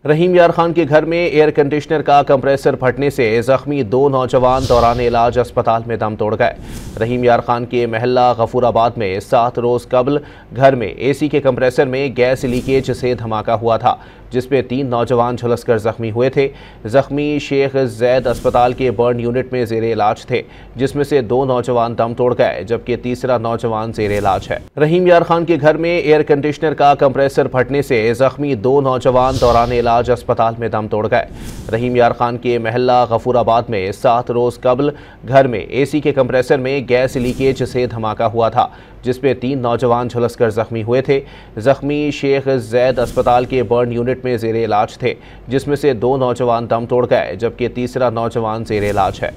रहीम यार खान के घर में एयर कंडीशनर का कंप्रेसर फटने से जख्मी दो नौजवान दौरान इलाज अस्पताल में दम तोड़ गए। रहीम यार खान के महल्ला गफूराबाद में 7 रोज कबल घर में एसी के कंप्रेसर में गैस लीकेज से धमाका हुआ था, जिसमें 3 नौजवान झुलसकर जख्मी हुए थे। जख्मी शेख जैद अस्पताल के बर्न यूनिट में जेर इलाज थे, जिसमें से 2 नौजवान दम तोड़ गए, जबकि तीसरा नौजवान जेर इलाज है। रहीम यार खान के घर में एयर कंडीशनर का कंप्रेसर फटने से जख्मी 2 नौजवान दौरान इलाज अस्पताल में दम तोड़ गए। रहीम यार खान के महल्ला गफूराबाद में 7 रोज कबल घर में एसी के कंप्रेसर में गैस लीकेज से धमाका हुआ था, जिसमें 3 नौजवान झुलसकर जख्मी हुए थे। जख्मी शेख जैद अस्पताल के बर्न यूनिट में जेर इलाज थे, जिसमें से 2 नौजवान दम तोड़ गए, जबकि तीसरा नौजवान जेर इलाज है।